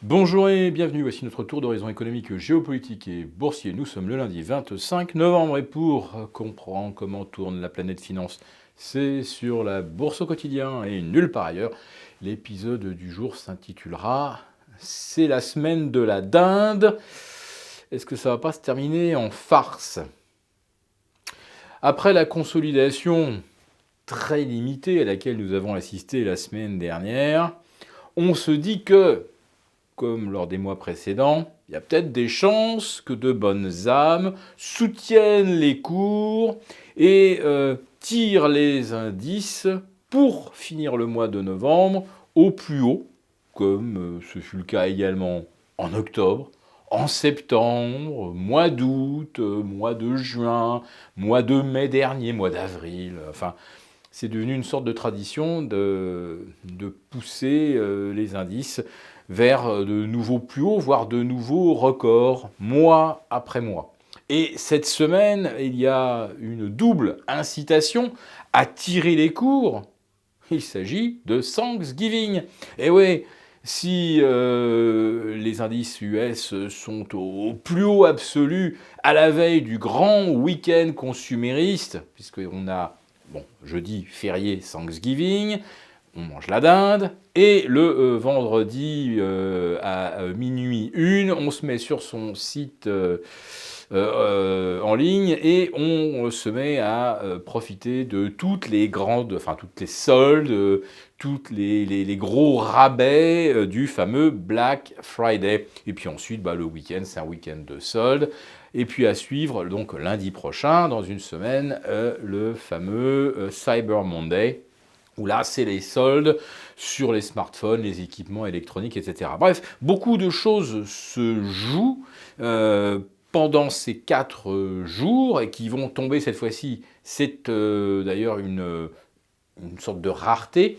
Bonjour et bienvenue, voici notre tour d'horizon économique, géopolitique et boursier. Nous sommes le lundi 25 novembre et pour comprendre comment tourne la planète finance, c'est sur la bourse au quotidien et nulle part ailleurs. L'épisode du jour s'intitulera C'est la semaine de la dinde. Est-ce que ça va pas se terminer en farce? Après la consolidation très limitée à laquelle nous avons assisté la semaine dernière, on se dit que comme lors des mois précédents, il y a peut-être des chances que de bonnes âmes soutiennent les cours et tirent les indices pour finir le mois de novembre au plus haut, comme ce fut le cas également en octobre, en septembre, mois d'août, mois de juin, mois de mai dernier, mois d'avril, enfin... C'est devenu une sorte de tradition de pousser les indices vers de nouveaux plus hauts, voire de nouveaux records, mois après mois. Et cette semaine, il y a une double incitation à tirer les cours. Il s'agit de Thanksgiving. Et oui, si les indices US sont au plus haut absolu à la veille du grand week-end consumériste, puisqu'on a jeudi férié Thanksgiving, on mange la dinde, et le vendredi à minuit 1, on se met sur son site en ligne et on se met à profiter de toutes les grandes, enfin toutes les soldes, toutes les gros rabais du fameux Black Friday. Et puis ensuite, le week-end, c'est un week-end de soldes. Et puis à suivre, donc lundi prochain, dans une semaine, le fameux Cyber Monday, où là, c'est les soldes sur les smartphones, les équipements électroniques, etc. Bref, beaucoup de choses se jouent pendant ces 4 jours et qui vont tomber cette fois-ci. C'est d'ailleurs une sorte de rareté.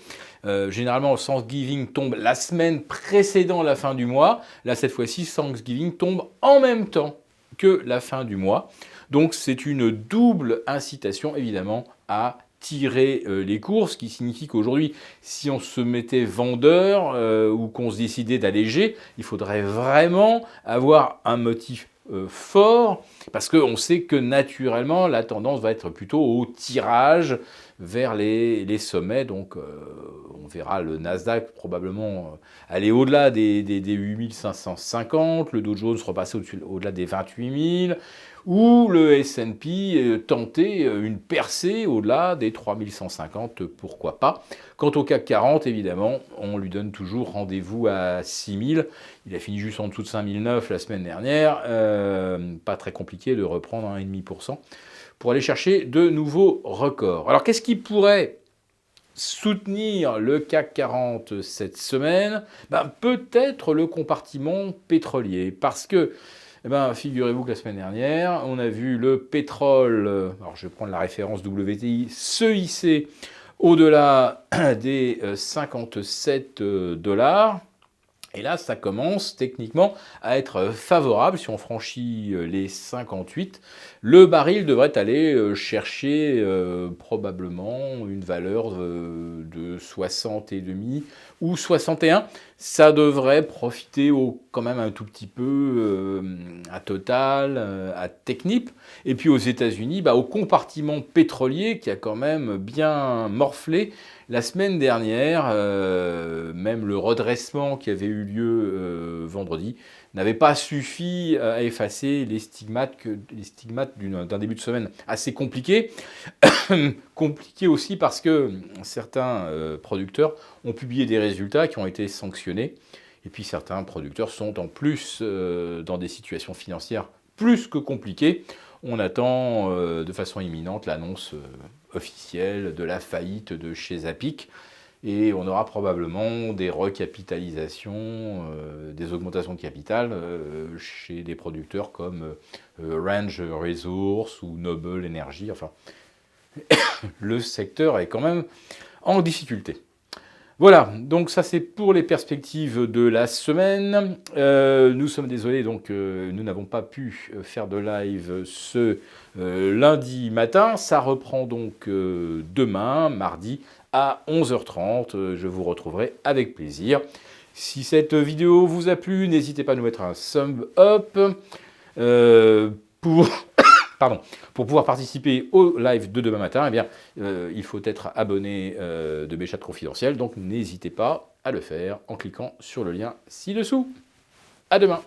Généralement, Thanksgiving tombe la semaine précédant la fin du mois. Là, cette fois-ci, Thanksgiving tombe en même temps que la fin du mois. Donc, c'est une double incitation, évidemment, à tirer les cours, ce qui signifie qu'aujourd'hui, si on se mettait vendeur ou qu'on se décidait d'alléger, il faudrait vraiment avoir un motif fort, parce qu'on sait que naturellement, la tendance va être plutôt au tirage vers les sommets. Donc, on verra le Nasdaq probablement aller au-delà des 8550, le Dow Jones repasser au-delà des 28 000, ou le S&P tenter une percée au-delà des 3150, pourquoi pas. Quant au CAC 40, évidemment, on lui donne toujours rendez-vous à 6000. Il a fini juste en dessous de 5009 la semaine dernière. Pas très compliqué de reprendre 1,5% pour aller chercher de nouveaux records. Alors, qu'est-ce qui pourrait soutenir le CAC 40 cette semaine? Peut-être le compartiment pétrolier, parce que figurez-vous que la semaine dernière, on a vu le pétrole, alors je vais prendre la référence WTI, se hisser au-delà des 57 $. Et là, ça commence techniquement à être favorable. Si on franchit les 58, le baril devrait aller chercher probablement une valeur de 60,5 ou 61. Ça devrait profiter quand même un tout petit peu à Total, à Technip. Et puis aux États-Unis, au compartiment pétrolier qui a quand même bien morflé la semaine dernière. Même le redressement qui avait eu lieu vendredi n'avait pas suffi à effacer les stigmates d'un début de semaine assez compliqué. Compliqué aussi parce que certains producteurs ont publié des résultats qui ont été sanctionnés. Et puis certains producteurs sont en plus dans des situations financières plus que compliquées. On attend de façon imminente l'annonce officielle de la faillite de chez Zapic. Et on aura probablement des recapitalisations, des augmentations de capital chez des producteurs comme Range Resources ou Noble Energy. Enfin, le secteur est quand même en difficulté. Voilà, donc ça c'est pour les perspectives de la semaine. Nous sommes désolés, donc nous n'avons pas pu faire de live ce lundi matin. Ça reprend donc demain, mardi, à 11h30. Je vous retrouverai avec plaisir. Si cette vidéo vous a plu, n'hésitez pas à nous mettre un thumb up. Pour, pardon, pour pouvoir participer au live de demain matin, eh bien, il faut être abonné de mes chats confidentiels, donc n'hésitez pas à le faire en cliquant sur le lien ci-dessous. À demain!